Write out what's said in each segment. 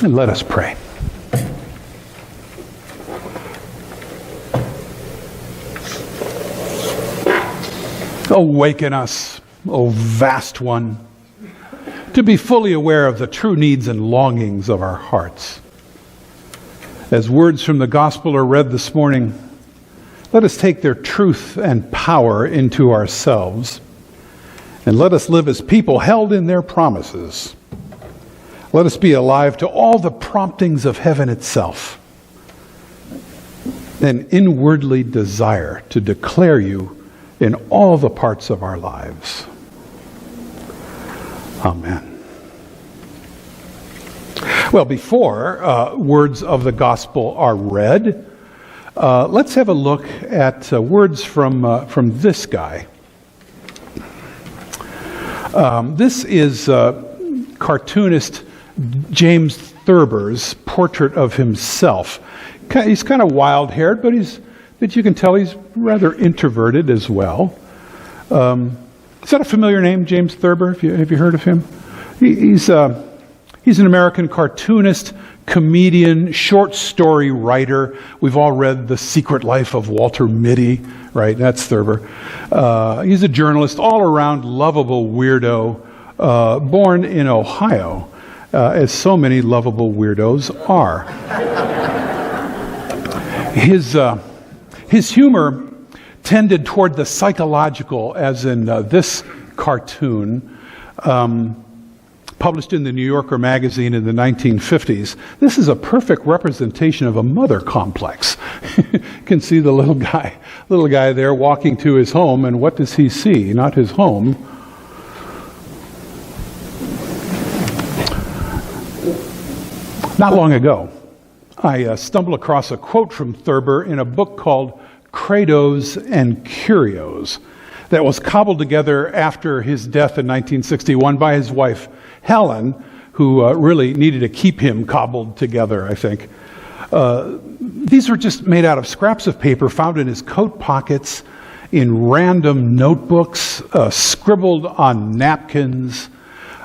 And let us pray. Awaken us, O vast one, to be fully aware of the true needs and longings of our hearts. As words from the gospel are read this morning, let us take their truth and power into ourselves, and let us live as people held in their promises. Let us be alive to all the promptings of heaven itself, and inwardly desire to declare you in all the parts of our lives. Amen. Well, before words of the gospel are read, let's have a look at words from this guy. This is cartoonist James Thurber's portrait of himself. He's kind of wild-haired, but you can tell he's rather introverted as well. Is that a familiar name, James Thurber? Have you heard of him? He's an American cartoonist, comedian, short story writer. We've all read The Secret Life of Walter Mitty, right? That's Thurber. He's a journalist, all-around lovable weirdo, born in Ohio, as so many lovable weirdos are. His humor tended toward the psychological, as in this cartoon, published in the New Yorker magazine in the 1950s. This is a perfect representation of a mother complex. You can see the little guy there walking to his home, and what does he see? Not his home. Not long ago, I stumbled across a quote from Thurber in a book called Credos and Curios that was cobbled together after his death in 1961 by his wife, Helen, who really needed to keep him cobbled together, I think. These were just made out of scraps of paper found in his coat pockets, in random notebooks, scribbled on napkins,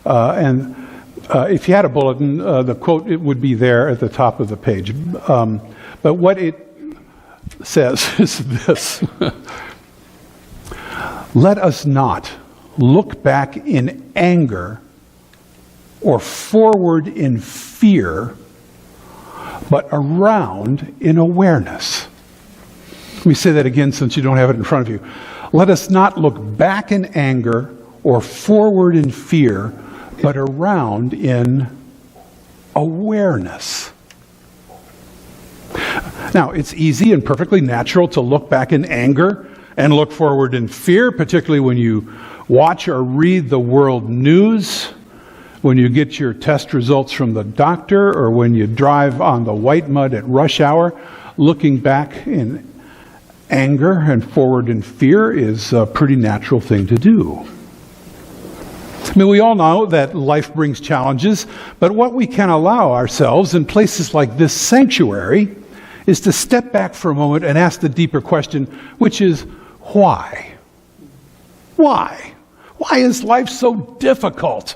and if you had a bulletin, the quote, it would be there at the top of the page. But what it says is this. Let us not look back in anger or forward in fear, but around in awareness. Let me say that again since you don't have it in front of you. Let us not look back in anger or forward in fear, but around in awareness. Now, it's easy and perfectly natural to look back in anger and look forward in fear, particularly when you watch or read the world news, when you get your test results from the doctor, or when you drive on the white mud at rush hour. Looking back in anger and forward in fear is a pretty natural thing to do. I mean, we all know that life brings challenges, but what we can allow ourselves in places like this sanctuary is to step back for a moment and ask the deeper question, which is, why? Why? Why is life so difficult?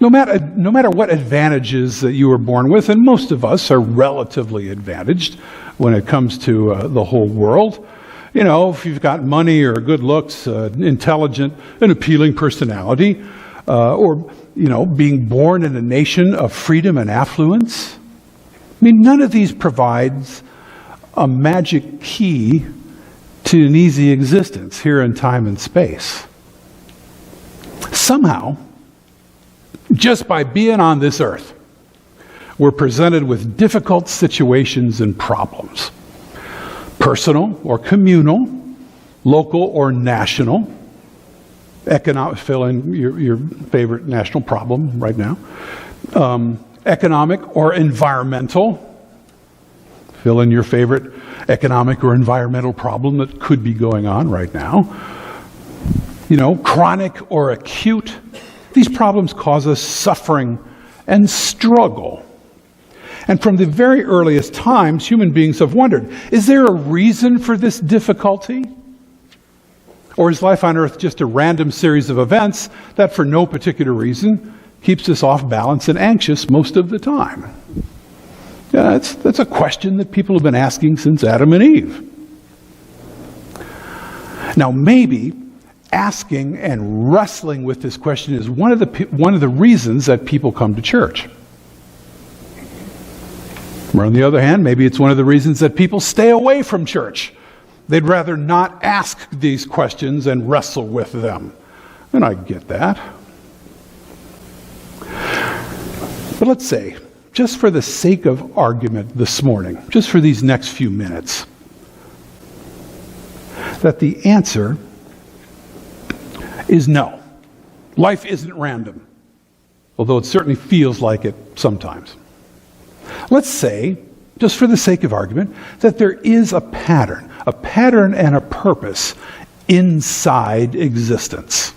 No matter what advantages that you were born with, and most of us are relatively advantaged when it comes to the whole world. You know, if you've got money or good looks, intelligent, an appealing personality, or, being born in a nation of freedom and affluence. I mean, none of these provides a magic key to an easy existence here in time and space. Somehow, just by being on this earth, we're presented with difficult situations and problems. Personal or communal, local or national. Fill in your favorite national problem right now. Economic or environmental. Fill in your favorite economic or environmental problem that could be going on right now. Chronic or acute. These problems cause us suffering and struggle. And from the very earliest times, human beings have wondered, is there a reason for this difficulty? Or is life on earth just a random series of events that for no particular reason keeps us off balance and anxious most of the time? Yeah, that's a question that people have been asking since Adam and Eve. Now, maybe asking and wrestling with this question is one of the reasons that people come to church. Or on the other hand, maybe it's one of the reasons that people stay away from church. They'd rather not ask these questions and wrestle with them. And I get that. But let's say, just for the sake of argument this morning, just for these next few minutes, that the answer is no. Life isn't random, although it certainly feels like it sometimes. Let's say, just for the sake of argument, that there is a pattern and a purpose inside existence.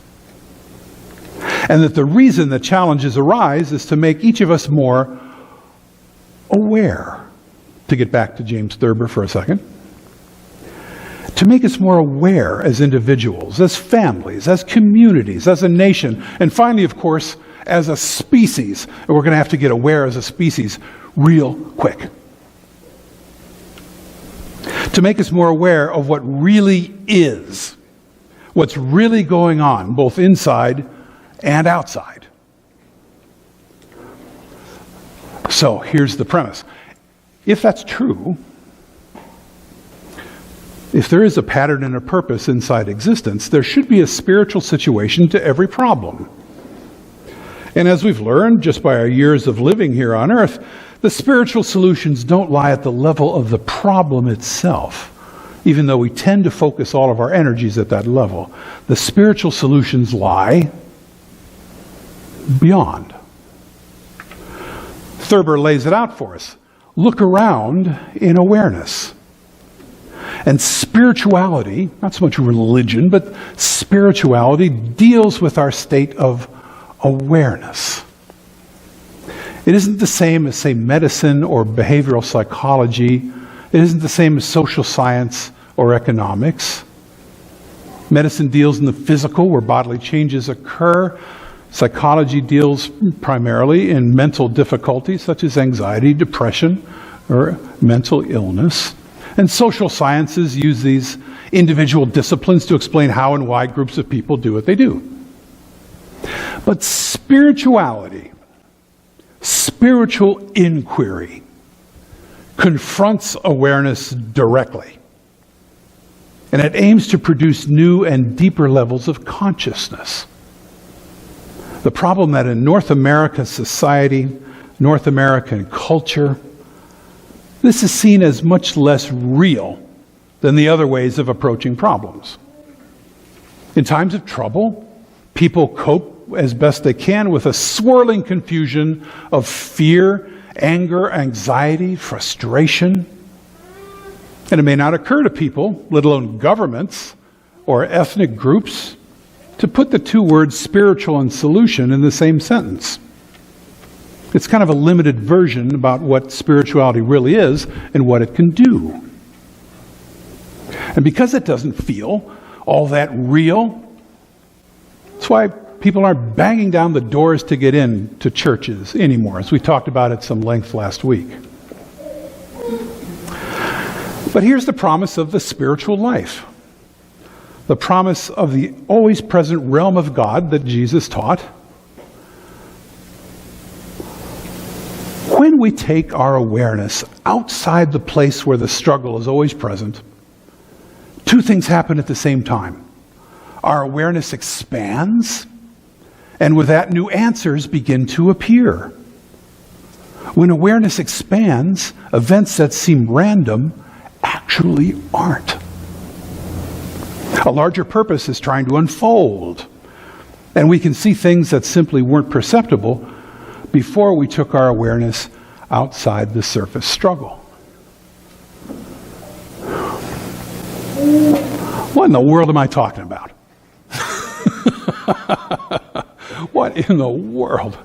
And that the reason that challenges arise is to make each of us more aware. To get back to James Thurber for a second. To make us more aware as individuals, as families, as communities, as a nation, and finally, of course, as a species. And we're going to have to get aware as a species real quick. To make us more aware of what really is, what's really going on, both inside and outside. So here's the premise. If that's true, if there is a pattern and a purpose inside existence, there should be a spiritual situation to every problem. And as we've learned just by our years of living here on earth, the spiritual solutions don't lie at the level of the problem itself, even though we tend to focus all of our energies at that level. The spiritual solutions lie beyond. Thurber lays it out for us. Look around in awareness. And spirituality, not so much religion, but spirituality deals with our state of awareness. It isn't the same as, say, medicine or behavioral psychology. It isn't the same as social science or economics. Medicine deals in the physical, where bodily changes occur. Psychology deals primarily in mental difficulties such as anxiety, depression, or mental illness. And social sciences use these individual disciplines to explain how and why groups of people do what they do. But spirituality, spiritual inquiry, confronts awareness directly. And it aims to produce new and deeper levels of consciousness. The problem that in North American society, North American culture, this is seen as much less real than the other ways of approaching problems. In times of trouble, people cope as best they can with a swirling confusion of fear, anger, anxiety, frustration. And it may not occur to people, let alone governments or ethnic groups, to put the two words spiritual and solution in the same sentence. It's kind of a limited version about what spirituality really is and what it can do. And because it doesn't feel all that real, that's why people aren't banging down the doors to get in to churches anymore, as we talked about at some length last week. But here's the promise of the spiritual life. The promise of the always present realm of God that Jesus taught. When we take our awareness outside the place where the struggle is always present, two things happen at the same time. Our awareness expands, and with that, new answers begin to appear. When awareness expands, events that seem random actually aren't. A larger purpose is trying to unfold, and we can see things that simply weren't perceptible before we took our awareness outside the surface struggle. What in the world am I talking about? What in the world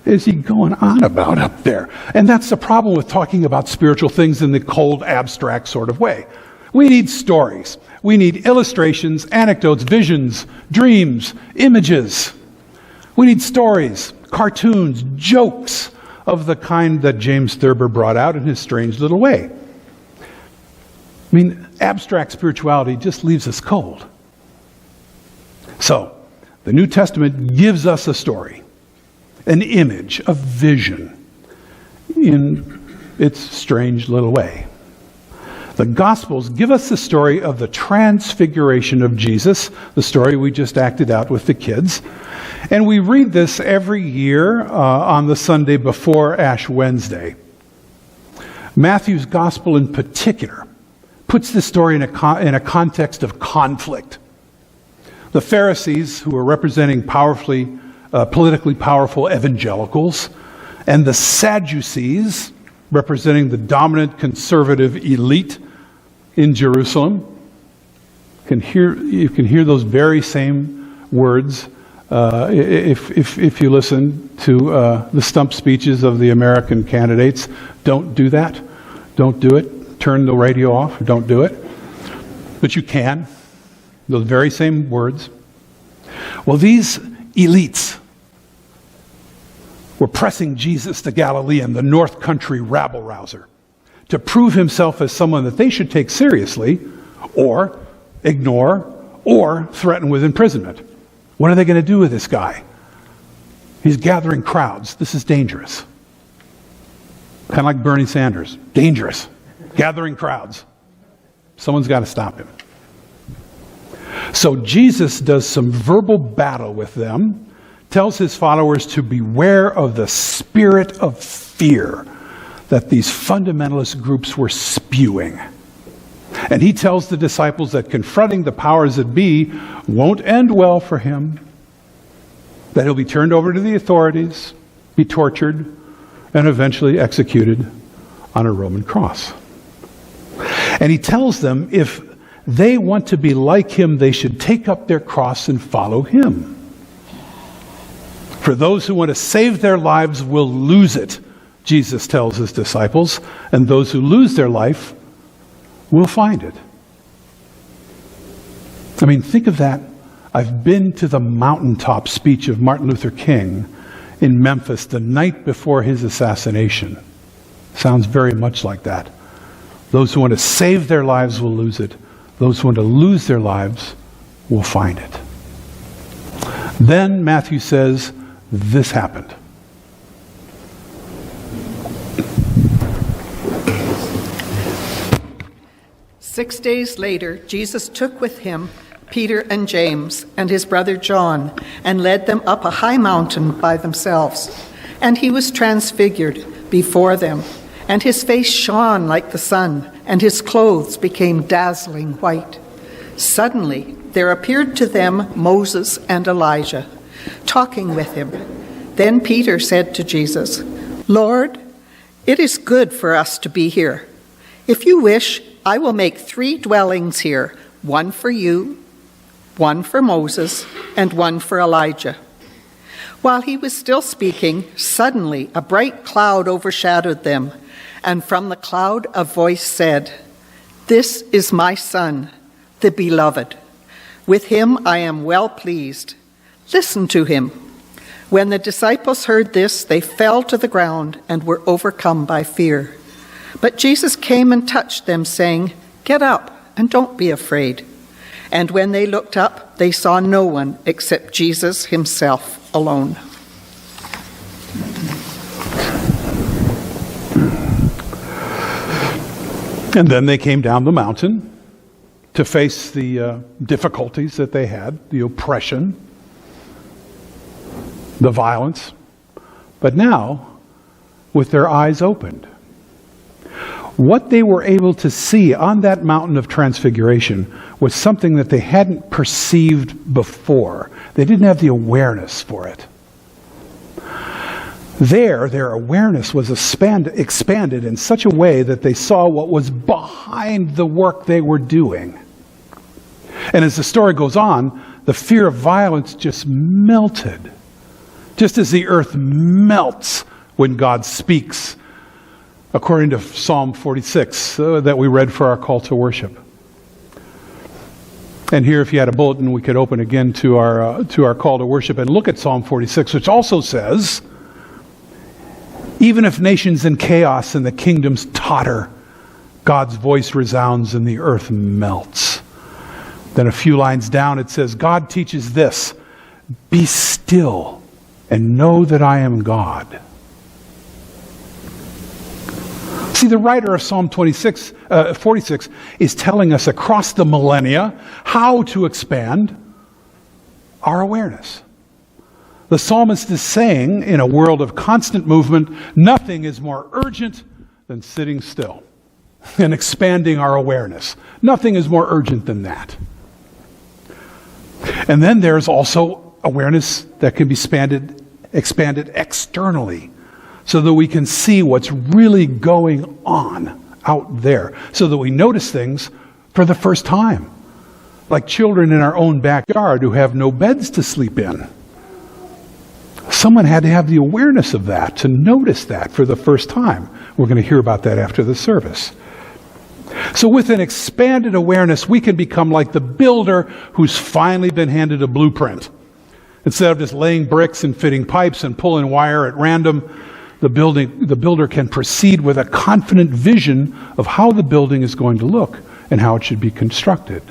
is he going on about up there? And that's the problem with talking about spiritual things in the cold, abstract sort of way. We need stories. We need illustrations, anecdotes, visions, dreams, images. We need stories, cartoons, jokes of the kind that James Thurber brought out in his strange little way. I mean, abstract spirituality just leaves us cold. So, the New Testament gives us a story, an image, a vision in its strange little way. The Gospels give us the story of the transfiguration of Jesus, the story we just acted out with the kids. And we read this every year on the Sunday before Ash Wednesday. Matthew's Gospel in particular puts this story in a context of conflict. The Pharisees, who are representing politically powerful evangelicals, and the Sadducees, representing the dominant conservative elite in Jerusalem. You can hear those very same words if you listen to the stump speeches of the American candidates. Don't do that. Don't do it. Turn the radio off. Don't do it. But you can. Those very same words. Well, these elites were pressing Jesus the Galilean, the North Country rabble-rouser, to prove himself as someone that they should take seriously or ignore or threaten with imprisonment. What are they going to do with this guy? He's gathering crowds. This is dangerous. Kind of like Bernie Sanders. Dangerous. Gathering crowds. Someone's got to stop him. So Jesus does some verbal battle with them, tells his followers to beware of the spirit of fear that these fundamentalist groups were spewing. And he tells the disciples that confronting the powers that be won't end well for him, that he'll be turned over to the authorities, be tortured, and eventually executed on a Roman cross. And he tells them if they want to be like him, they should take up their cross and follow him. For those who want to save their lives will lose it, Jesus tells his disciples, and those who lose their life will find it. I mean, think of that. I've been to the mountaintop speech of Martin Luther King in Memphis the night before his assassination. Sounds very much like that. Those who want to save their lives will lose it. Those who want to lose their lives will find it. Then Matthew says, this happened. "6 days later, Jesus took with him Peter and James and his brother John and led them up a high mountain by themselves. And he was transfigured before them, and his face shone like the sun, and his clothes became dazzling white. Suddenly there appeared to them Moses and Elijah, talking with him. Then Peter said to Jesus, 'Lord, it is good for us to be here. If you wish, I will make 3 dwellings here, one for you, one for Moses, and one for Elijah.' While he was still speaking, suddenly a bright cloud overshadowed them, and from the cloud a voice said, 'This is my Son, the Beloved. With him I am well pleased. Listen to him.' When the disciples heard this, they fell to the ground and were overcome by fear. But Jesus came and touched them, saying, 'Get up and don't be afraid.' And when they looked up, they saw no one except Jesus himself alone." And then they came down the mountain to face the difficulties that they had, the oppression, the violence, but now with their eyes opened. What they were able to see on that mountain of transfiguration was something that they hadn't perceived before. They didn't have the awareness for it. Their awareness was expanded in such a way that they saw what was behind the work they were doing. And as the story goes on, the fear of violence just melted. Just as the earth melts when God speaks, according to Psalm 46 that we read for our call to worship. And here, if you had a bulletin, we could open again to our call to worship and look at Psalm 46, which also says, even if nations in chaos and the kingdoms totter, God's voice resounds and the earth melts. Then a few lines down it says, God teaches this, be still and know that I am God. See, the writer of Psalm 46 is telling us across the millennia how to expand our awareness. The psalmist is saying, in a world of constant movement, nothing is more urgent than sitting still and expanding our awareness. Nothing is more urgent than that. And then there's also awareness that can be expanded externally, so that we can see what's really going on out there, so that we notice things for the first time, like children in our own backyard who have no beds to sleep in. Someone had to have the awareness of that, to notice that for the first time. We're going to hear about that after the service. So with an expanded awareness, we can become like the builder who's finally been handed a blueprint. Instead of just laying bricks and fitting pipes and pulling wire at random, the builder can proceed with a confident vision of how the building is going to look and how it should be constructed.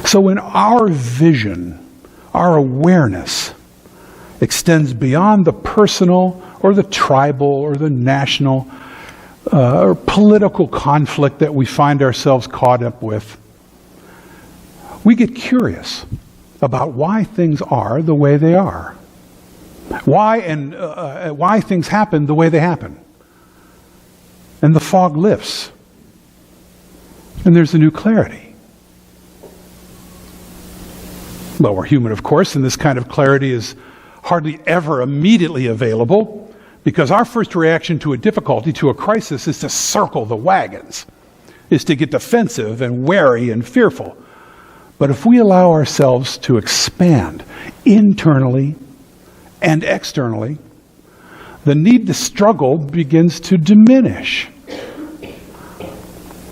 So when our vision, our awareness, extends beyond the personal or the tribal or the national or political conflict that we find ourselves caught up with, we get curious about why things are the way they are. Why things happen the way they happen. And the fog lifts. And there's a new clarity. Well, we're human, of course, and this kind of clarity is hardly ever immediately available, because our first reaction to a difficulty, to a crisis, is to circle the wagons, is to get defensive and wary and fearful. But if we allow ourselves to expand internally and externally, the need to struggle begins to diminish.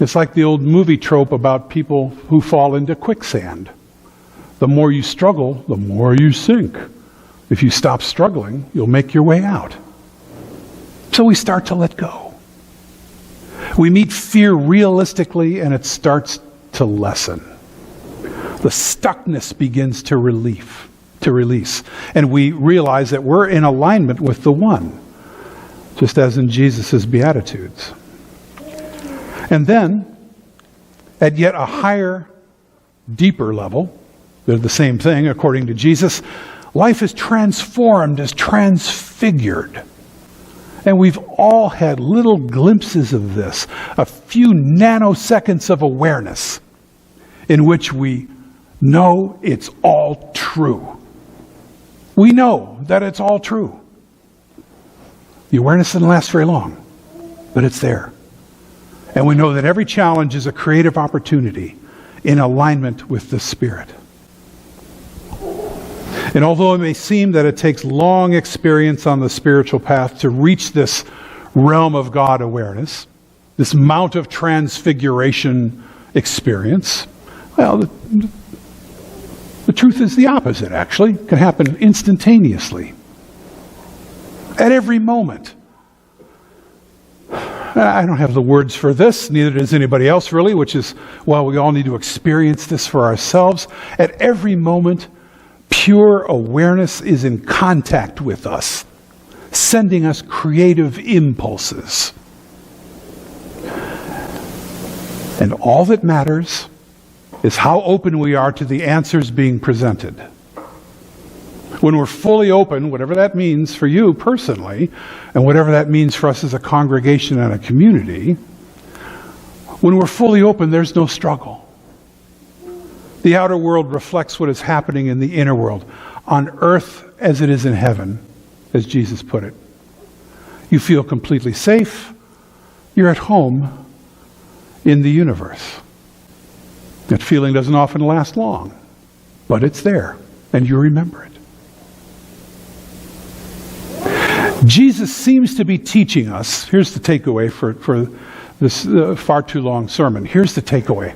It's like the old movie trope about people who fall into quicksand. The more you struggle, the more you sink. If you stop struggling, you'll make your way out. So we start to let go. We meet fear realistically, and it starts to lessen. The stuckness begins to release. And we realize that we're in alignment with the One, just as in Jesus' Beatitudes. And then, at yet a higher, deeper level, they're the same thing according to Jesus, life is transformed, is transfigured. And we've all had little glimpses of this, a few nanoseconds of awareness in which we know it's all true. We know that it's all true. The awareness doesn't last very long, but it's there. And we know that every challenge is a creative opportunity in alignment with the Spirit. And although it may seem that it takes long experience on the spiritual path to reach this realm of God awareness, this Mount of Transfiguration experience, well, the truth is the opposite, actually. It can happen instantaneously. At every moment. I don't have the words for this, neither does anybody else really, which is why we all need to experience this for ourselves. At every moment, pure awareness is in contact with us, sending us creative impulses. And all that matters is how open we are to the answers being presented. When we're fully open, whatever that means for you personally, and whatever that means for us as a congregation and a community, when we're fully open, there's no struggle. The outer world reflects what is happening in the inner world, on earth as it is in heaven, as Jesus put it. You feel completely safe. You're at home in the universe. That feeling doesn't often last long, but it's there, and you remember it. Jesus seems to be teaching us, here's the takeaway for this far too long sermon. Here's the takeaway.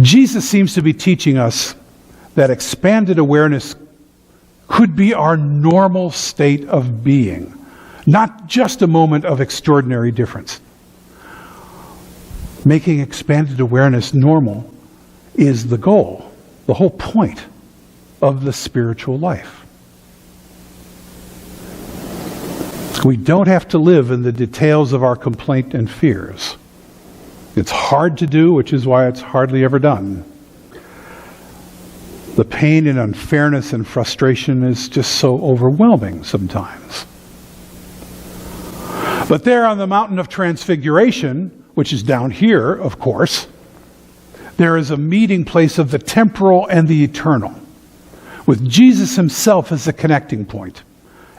Jesus seems to be teaching us that expanded awareness could be our normal state of being, not just a moment of extraordinary difference. Making expanded awareness normal is the goal, the whole point of the spiritual life. We don't have to live in the details of our complaint and fears. It's hard to do, which is why it's hardly ever done. The pain and unfairness and frustration is just so overwhelming sometimes. But there on the mountain of transfiguration, which is down here, of course, there is a meeting place of the temporal and the eternal, with Jesus himself as the connecting point,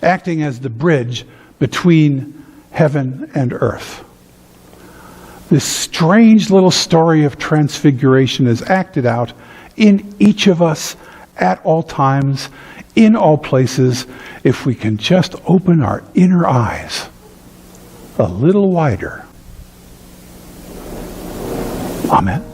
acting as the bridge between heaven and earth. This strange little story of transfiguration is acted out in each of us at all times, in all places, if we can just open our inner eyes a little wider. Amen.